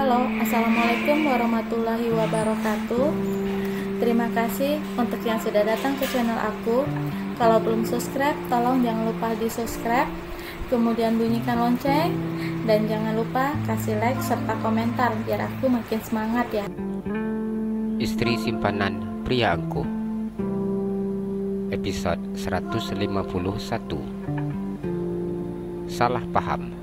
Halo, Assalamualaikum warahmatullahi wabarakatuh. Terima kasih untuk yang sudah datang ke channel aku. Kalau belum subscribe, tolong jangan lupa di subscribe, kemudian bunyikan lonceng, dan jangan lupa kasih like serta komentar biar aku makin semangat ya. Istri simpanan pria angkuh, episode 151. Salah paham.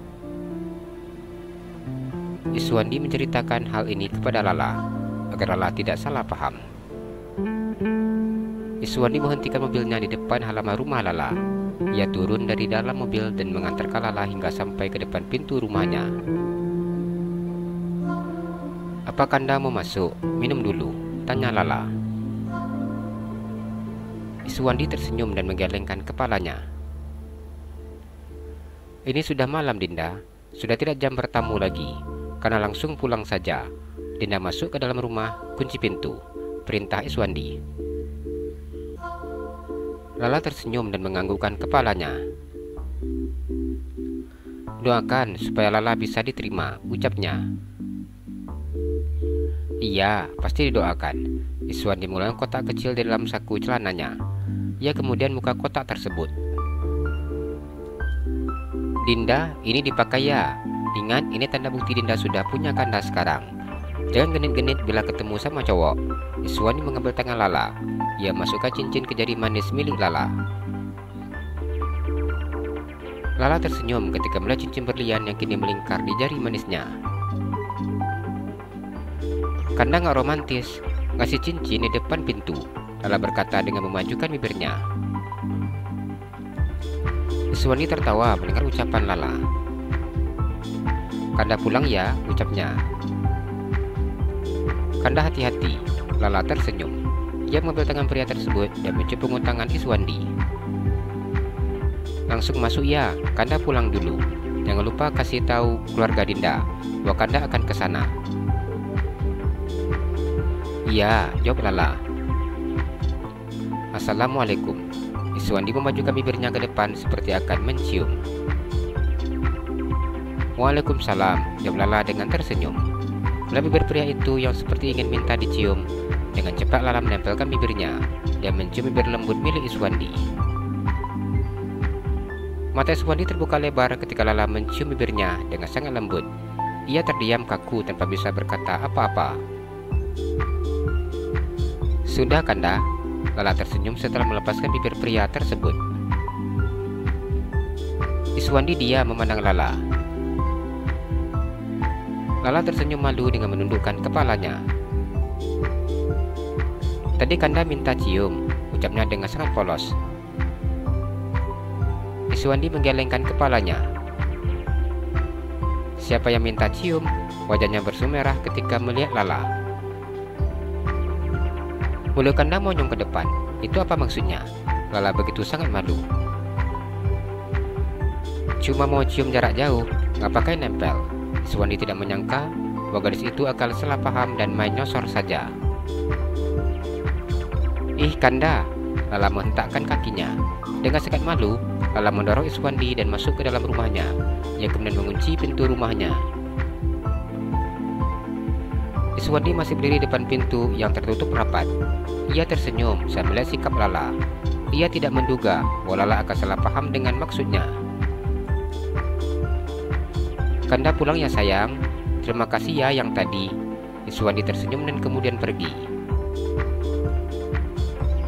Iswandi menceritakan hal ini kepada Lala agar Lala tidak salah paham. Iswandi menghentikan mobilnya di depan halaman rumah Lala. Ia turun dari dalam mobil dan mengantarkan Lala hingga sampai ke depan pintu rumahnya. "Apakah Anda mau masuk? Minum dulu," tanya Lala. Iswandi tersenyum dan menggelengkan kepalanya. "Ini sudah malam, Dinda. Sudah tidak jam bertamu lagi. Karena langsung pulang saja." Dinda masuk ke dalam rumah, kunci pintu, perintah Iswandi. Lala tersenyum dan menganggukkan kepalanya. "Doakan supaya Lala bisa diterima," ucapnya. "Iya, pasti didoakan." Iswandi mulai kotak kecil di dalam saku celananya. Ia kemudian buka kotak tersebut. "Dinda, ini dipakai ya. Ingat, ini tanda bukti Dinda sudah punya kanda sekarang. Jangan genit-genit bila ketemu sama cowok." Iswandi mengambil tangan Lala. Ia masukkan cincin ke jari manis milik Lala. Lala tersenyum ketika melihat cincin berlian yang kini melingkar di jari manisnya. "Kanda nggak romantis, ngasih cincin di depan pintu," Lala berkata dengan memajukan bibirnya. Iswandi tertawa mendengar ucapan Lala. "Kanda pulang ya," ucapnya. "Kanda hati-hati." Lala tersenyum. Ia mengambil tangan pria tersebut dan mencepung tangan Iswandi. "Langsung masuk ya, Kanda pulang dulu. Jangan lupa kasih tahu keluarga Dinda bahwa Kanda akan ke sana." "Iya," jawab Lala. "Assalamualaikum." Iswandi memajukan bibirnya ke depan seperti akan mencium. "Waalaikumsalam," jawab Lala dengan tersenyum. Melihat bibir pria itu yang seperti ingin minta dicium, dengan cepat Lala menempelkan bibirnya dan mencium bibir lembut milik Iswandi. Mata Iswandi terbuka lebar ketika Lala mencium bibirnya dengan sangat lembut. Ia terdiam kaku tanpa bisa berkata apa-apa. "Sudah, Kanda?" Lala tersenyum setelah melepaskan bibir pria tersebut. Iswandi diam memandang Lala. Lala tersenyum malu dengan menundukkan kepalanya. "Tadi Kanda minta cium," ucapnya dengan sangat polos. Iswandi menggelengkan kepalanya. "Siapa yang minta cium?" Wajahnya bersumerah ketika melihat Lala. "Mulut Kanda monyong ke depan. Itu apa maksudnya?" Lala begitu sangat malu. "Cuma mau cium jarak jauh, nggak pakai nempel." Iswandi tidak menyangka bahwa gadis itu akan salah paham dan main nyosor saja. "Ih, Kanda!" Lala menghentakkan kakinya. Dengan sangat malu, Lala mendorong Iswandi dan masuk ke dalam rumahnya. Ia kemudian mengunci pintu rumahnya. Iswandi masih berdiri depan pintu yang tertutup rapat. Ia tersenyum saat melihat sikap Lala. Ia tidak menduga bahwa Lala akan salah paham dengan maksudnya. "Kanda pulang ya sayang. Terima kasih ya yang tadi." Iswandi tersenyum dan kemudian pergi.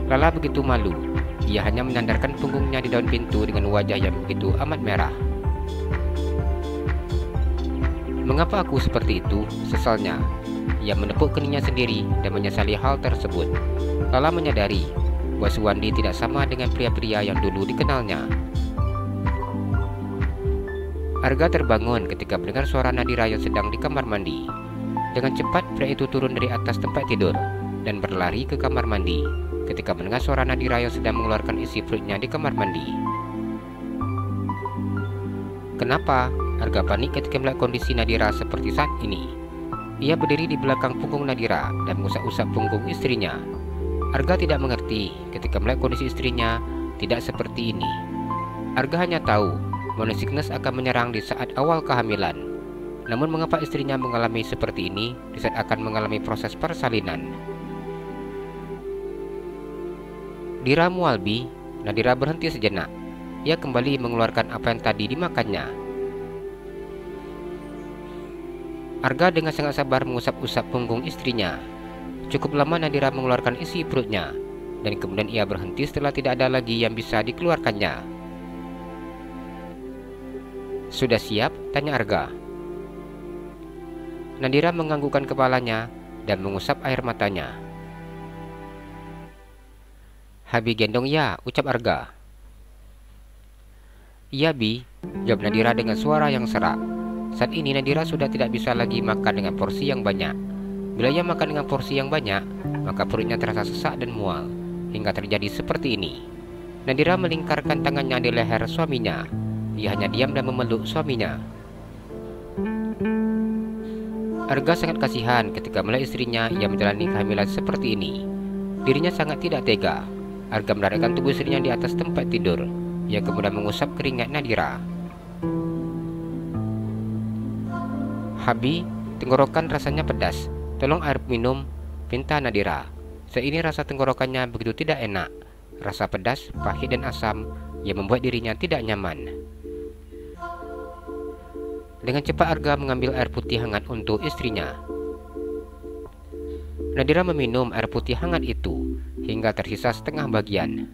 Lala begitu malu. Ia hanya menyandarkan punggungnya di daun pintu dengan wajah yang begitu amat merah. "Mengapa aku seperti itu?" sesalnya. Ia menepuk keningnya sendiri dan menyesali hal tersebut. Lala menyadari bahwa Iswandi tidak sama dengan pria-pria yang dulu dikenalnya. Arga terbangun ketika mendengar suara Nadira yang sedang di kamar mandi. Dengan cepat pria itu turun dari atas tempat tidur dan berlari ke kamar mandi ketika mendengar suara Nadira yang sedang mengeluarkan isi perutnya di kamar mandi. "Kenapa?" Arga panik ketika melihat kondisi Nadira seperti saat ini. Ia berdiri di belakang punggung Nadira dan mengusap-usap punggung istrinya. Arga tidak mengerti ketika melihat kondisi istrinya tidak seperti ini. Arga hanya tahu morning sickness akan menyerang di saat awal kehamilan. Namun mengapa istrinya mengalami seperti ini di saat akan mengalami proses persalinan? Diramu Albi, Nadira berhenti sejenak. Ia kembali mengeluarkan apa yang tadi dimakannya. Arga dengan sangat sabar mengusap-usap punggung istrinya. Cukup lama Nadira mengeluarkan isi perutnya, dan kemudian ia berhenti setelah tidak ada lagi yang bisa dikeluarkannya. "Sudah siap?" tanya Arga. Nadira menganggukkan kepalanya dan mengusap air matanya. "Habi gendong ya," ucap Arga. "Iya Bi," jawab Nadira dengan suara yang serak. Saat ini Nadira sudah tidak bisa lagi makan dengan porsi yang banyak. Bila ia makan dengan porsi yang banyak, maka perutnya terasa sesak dan mual, hingga terjadi seperti ini. Nadira melingkarkan tangannya di leher suaminya. Ia hanya diam dan memeluk suaminya. Arga sangat kasihan ketika melihat istrinya yang menjalani kehamilan seperti ini. Dirinya sangat tidak tega. Arga mendaratkan tubuh istrinya di atas tempat tidur. Ia kemudian mengusap keringat Nadira. "Habi, tenggorokan rasanya pedas. Tolong air minum," pinta Nadira. Saat ini rasa tenggorokannya begitu tidak enak. Rasa pedas, pahit dan asam yang membuat dirinya tidak nyaman. Dengan cepat Arga mengambil air putih hangat untuk istrinya. Nadira meminum air putih hangat itu hingga tersisa setengah bagian.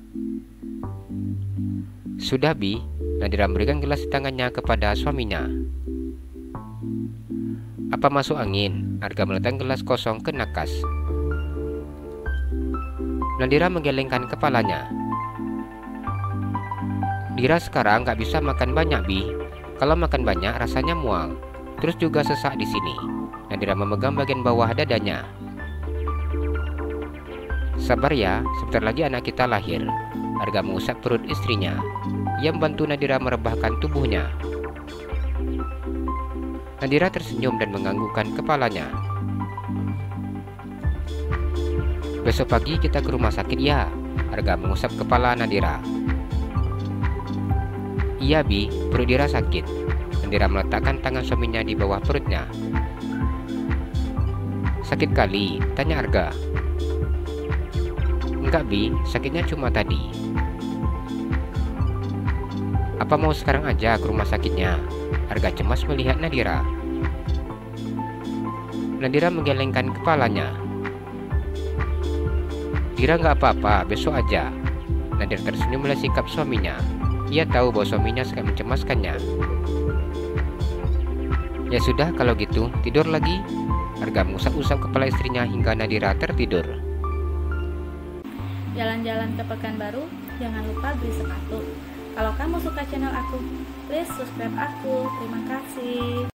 "Sudah Bi," Nadira memberikan gelas di tangannya kepada suaminya. "Apa masuk angin?" Arga meletakkan gelas kosong ke nakas. Nadira menggelengkan kepalanya. "Dira sekarang gak bisa makan banyak Bi. Kalau makan banyak rasanya mual. Terus juga sesak di sini." Nadira memegang bagian bawah dadanya. "Sabar ya, sebentar lagi anak kita lahir." Arga mengusap perut istrinya. Ia membantu Nadira merebahkan tubuhnya. Nadira tersenyum dan menganggukkan kepalanya. "Besok pagi kita ke rumah sakit ya." Arga mengusap kepala Nadira. "Iya Bi, perut Dira sakit." Nadira meletakkan tangan suaminya di bawah perutnya. "Sakit kali?" tanya Arga. "Enggak Bi, sakitnya cuma tadi." "Apa mau sekarang aja ke rumah sakitnya?" Arga cemas melihat Nadira. Nadira menggelengkan kepalanya. "Dira nggak apa-apa, besok aja." Nadira tersenyum melihat sikap suaminya. Ia tahu bahwa suaminya sangat mencemaskannya. "Ya sudah kalau gitu, tidur lagi." Arga mengusap-usap kepala istrinya hingga Nadira tertidur. Jalan-jalan ke Pekanbaru, jangan lupa beli sepatu. Kalau kamu suka channel aku, please subscribe aku. Terima kasih.